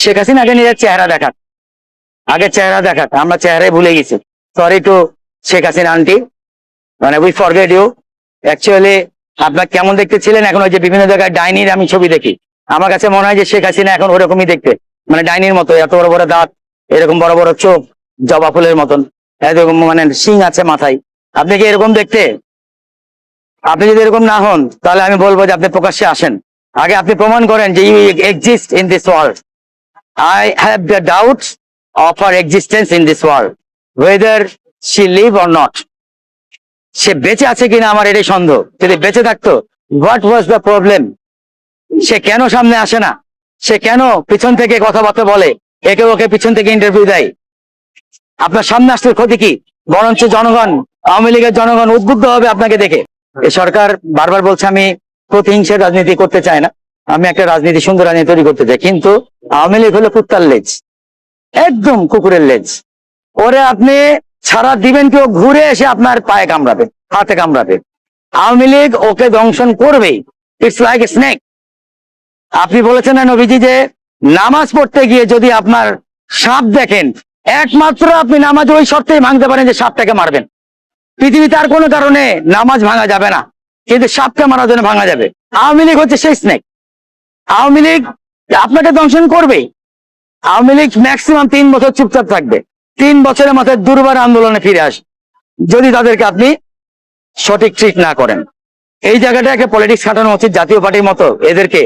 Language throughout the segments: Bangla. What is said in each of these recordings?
শেখ হাসিনাকে নিজের চেহারা দেখাক, আগে চেহারা দেখাক। আমরা চেহারাই ভুলে গেছি। Sorry to Sheikh Hasina aunty, মানে উই ফরগেট ইউ। অ্যাকচুয়ালি আপনার কেমন দেখতে ছিলেন, এখন ওই যে বিভিন্ন জায়গায় ডাইনির আমি ছবি দেখি, আমার কাছে মনে হয় যে শেখ হাসিনা এখন ওরকমই দেখতে, মানে ডাইনির মতো, এত বড় বড় দাঁত, এরকম বড় বড় চোখ, জবা ফুলের মতন, এরকম মানে শিং আছে মাথায়। আপনি কি এরকম দেখতে? আপনি যদি এরকম না হন তাহলে আমি বলবো যে আপনি প্রকাশ্যে আসেন, আগে আপনি প্রমাণ করেন যে you exist in this world. I have the doubts of her existence in this world, whether she live or not. সে বেঁচে আছে কিনা আমার এটাই সন্দেহ। যদি বেঁচে থাকতো, হোয়াট ওয়াজ দ্য প্রবলেম? সে কেন সামনে আসে না? সে কেন পিছন থেকে কথাবার্তা বলে, একে ওকে পিছন থেকে ইন্টারভিউ দেয়? আপনার সামনে আসলে ক্ষতি কি? বরঞ্চ জনগণ, আওয়ামী লীগের জনগণ উদ্বুদ্ধ হবে আপনাকে দেখে। এই সরকার বারবার বলছে আমি প্রতিহিংসার রাজনীতি করতে চাই না, আমি একটা রাজনীতি, সুন্দর রাজনীতি তৈরি করতে চাই। কিন্তু আওয়ামী লীগ হলো কুত্তার লেজ, একদম কুকুরের লেজ। ওরে আপনি ছাড়া দিবেন, কেউ ঘুরে এসে আপনার পায়ে কামড়াবে, হাতে কামড়াবে। আওয়ামী লীগ ওকে দংশন করবেই। It's like a snake. আপনি বলেছেন না নবীজি যে নামাজ পড়তে গিয়ে যদি আপনার সাপ দেখেন, একমাত্র আপনি নামাজ ওই শর্তেই ভাঙতে পারেন যে সাপটাকে মারবেন। পৃথিবীতে আর কোনো কারণে নামাজ ভাঙা যাবে না, কিন্তু সাপকে মারার জন্য ভাঙা যাবে। আওয়ামী লীগ হচ্ছে সেই স্নেক। আওয়ামী লীগ আপনাকে দংশন করবেই। আওয়ামী লীগ ম্যাক্সিমাম 3 বছর চুপচাপ থাকবে, 3 বছরের মাথায় দুর্বার আন্দোলনে ফিরে আসে, যদি তাদেরকে আপনি সঠিক ট্রিট না করেন। এই জায়গাটাকে পলিটিক্স খাটানো উচিত জাতীয় পার্টির মতো। এদেরকে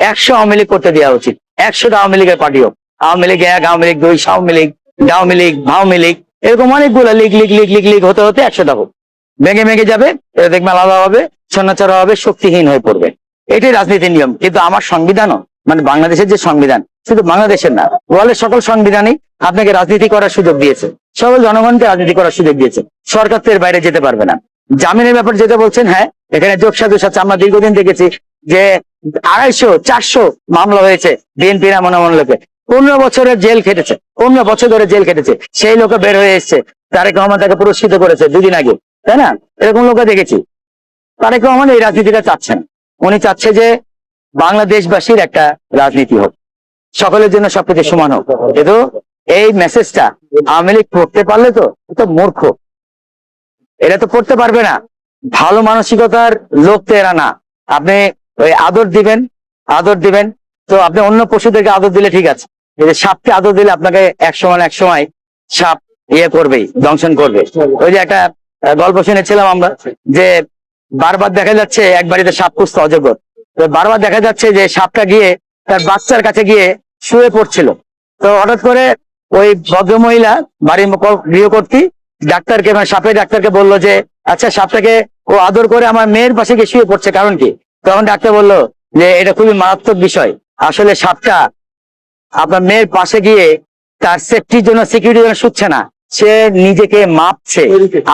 100 আওয়ামী লীগ করতে দেওয়া উচিত, 100টা আওয়ামী লীগের পার্টিও। আওয়ামী লীগ 1, আওয়ামী লীগ 2, আওয়ামী লীগ, ডাওয়ামী লীগ, ভাওমী লীগ, এরকম অনেকগুলো লীগ লীগ লীগ লীগ লীগ হতে হতে 100টা হোক। ভেঙে ভেঙে যাবে, এটা দেখবে আলাদা হবে, ছন্নাছাড়া হবে, শক্তিহীন হয়ে পড়বে। এটাই রাজনীতির নিয়ম। কিন্তু আমার সংবিধানও, মানে বাংলাদেশের যে সংবিধান, শুধু বাংলাদেশের না, ওয়ার্ল্ডের সকল সংবিধানই আপনাকে রাজনীতি করার সুযোগ দিয়েছে, সকল জনগণকে রাজনীতি করার সুযোগ দিয়েছে। সরকার তো এর বাইরে যেতে পারবে না। জামিনের ব্যাপারে যেটা বলছেন, হ্যাঁ, এখানে যোগ সাজস আছে। আমরা দীর্ঘদিন দেখেছি যে 250, 400 মামলা হয়েছে বিএনপির এমন এমন লোকে, 15 বছরের জেল খেটেছে, 15 বছর ধরে জেল খেটেছে, সেই লোকে বের হয়ে এসছে। তারেক রহমান তাকে পুরস্কৃত করেছে 2 দিন আগে, তাই না? এরকম লোকে দেখেছি। তারেক রহমান এই রাজনীতিটা চাচ্ছেন। উনি চাচ্ছে যে বাংলাদেশবাসীর একটা রাজনীতি হোক, সকলের জন্য সবকিছু সমান হোক। কিন্তু এই মেসেজটা আওয়ামী লীগ পড়তে পারলে তো মূর্খ, এরা তো পড়তে পারবে না। ভালো মানসিকতার লোক তো এরা না। আপনি ওই আদর দিবেন, আদর দিবেন, তো আপনি অন্য পশুদেরকে আদর দিলে ঠিক আছে, এই সাপকে আদর দিলে আপনাকে এক সময় সাপ করবেই, দংশন করবে। ওই যে একটা গল্প শুনেছিলাম আমরা, যে বারবার দেখা যাচ্ছে এক বাড়িতে সাপ পুষতে অযোগ্য, তো বারবার দেখা যাচ্ছে যে সাপটা গিয়ে তার বাচ্চার কাছে গিয়ে শুয়ে পড়ছিল। তো হঠাৎ করে ওই ভদ্রমহিলা, বাড়ির গৃহকর্ত্রী, ডাক্তারকে, মানে সাপের ডাক্তারকে বললো যে আচ্ছা, সাপটাকে ও আদর করে আমার মেয়ের পাশে গিয়ে শুয়ে পড়ছে, কারণ কি? তখন ডাক্তার বললো যে এটা খুবই মারাত্মক বিষয়। আসলে সাপটা আপনার মেয়ের পাশে গিয়ে তার সেফটির জন্য, সিকিউরিটির জন্য শুচ্ছে না, সে নিজেকে মাপছে।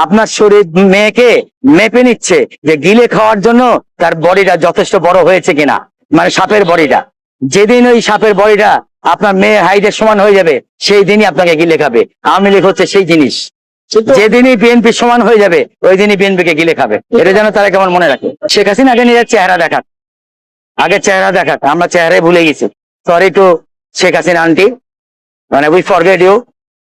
আপনার শরীর মেয়েকে মেপে নিচ্ছে যে গিলে খাওয়ার জন্য তার বডিটা যথেষ্ট বড় হয়েছে কিনা, মানে সাপের বডিটা। যেদিন ওই সাপের বডিটা আপনার মেয়ের হাইটের সমান হয়ে যাবে, সেই দিনই আপনাকে গিলে খাবে। আওয়ামী লীগ হচ্ছে সেই জিনিস, যেদিনই বিএনপি সমান হয়ে যাবে, ওই দিনই বিএনপিকে গিলে খাবে। এটা যেন তারা কেমন মনে রাখে। শেখ হাসিনাকে নিজের চেহারা দেখাক, আগে চেহারা দেখাক। আমরা চেহারাই ভুলে গেছি। Sorry to Sheikh Hasina aunty, মানে উই ফরগেট ইউ।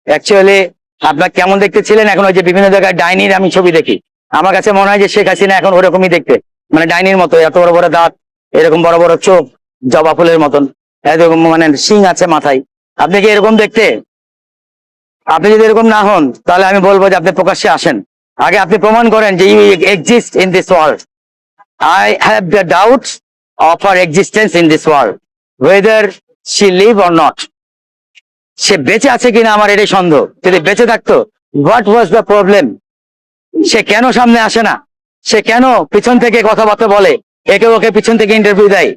অ্যাকচুয়ালি আপনার কেমন দেখতে ছিলেন, এখন ওই যে বিভিন্ন জায়গায় ডাইনির আমি ছবি দেখি, আমার কাছে মনে হয় যে শেখ হাসিনা এখন ওরকমই দেখতে, মানে ডাইনির মতো, এত বড় বড় দাঁত, এরকম বড় বড় চোখ, জবা ফুলের মতন, এরকম মানে শিং আছে মাথায়। আপনি কি এরকম দেখতে? আপনি যদি এরকম না হন তাহলে আমি বলবো যে আপনি প্রকাশ্যে আসেন, আগে আপনি প্রমাণ করেন যে you exist in this world. I have the doubts of her existence in this world, whether she live or not. সে বেঁচে আছে কিনা আমার এটাই সন্দেহ। যদি বেঁচে থাকতো, হোয়াট ওয়াজ দ্য প্রবলেম? সে কেন সামনে আসে না? সে কেন পিছন থেকে কথাবার্তা বলে, একে ওকে পিছন থেকে ইন্টারভিউ দেয়?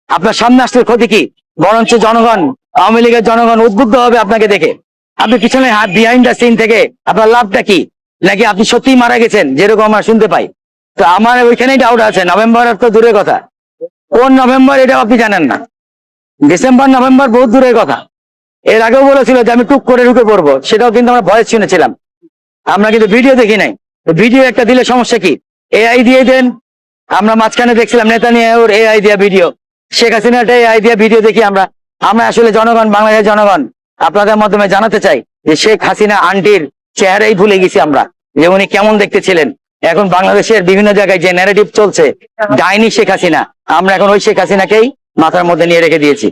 আপনার সামনে আসলে ক্ষতি কি? বরঞ্চ জনগণ, আওয়ামী লীগের জনগণ উদ্বুদ্ধ হবে আপনাকে দেখে। আপনি পিছনে বিহাইন্ড দ্য সিন থেকে আপনার লাভটা কি? নাকি আপনি সত্যিই মারা গেছেন, যেরকম আমরা শুনতে পাই? তো আমার ওইখানেই ডাউট আছে। নভেম্বর তো দূরের কথা, কোন নভেম্বর এটাও আপনি জানেন না। ডিসেম্বর, নভেম্বর বহুত দূরের কথা। এর আগেও বলেছিল যে আমি টুক করে ঢুকে পড়বো, সেটাও কিন্তু আমরা ভয়েস শুনেছিলাম, আমরা কিন্তু ভিডিও দেখি নাই। ভিডিও একটা দিলে সমস্যা কি? এআই দিয়ে দেন। আমরা মাঝখানে দেখছিলাম নেতানিয়াহুর এআই দিয়া ভিডিও, শেখ হাসিনার এআই দিয়া ভিডিও দেখি আমরা। আমরা আসলে জনগণ, বাংলাদেশের জনগণ আপনাদের মাধ্যমে জানাতে চাই যে শেখ হাসিনা আন্টির চেহারাই ভুলে গেছি আমরা, যে উনি কেমন দেখতে ছিলেন। এখন বাংলাদেশের বিভিন্ন জায়গায় যে ন্যারেটিভ চলছে ডাইনি শেখ হাসিনা, আমরা এখন ওই শেখ হাসিনাকেই মাথার মধ্যে নিয়ে রেখে দিয়েছি।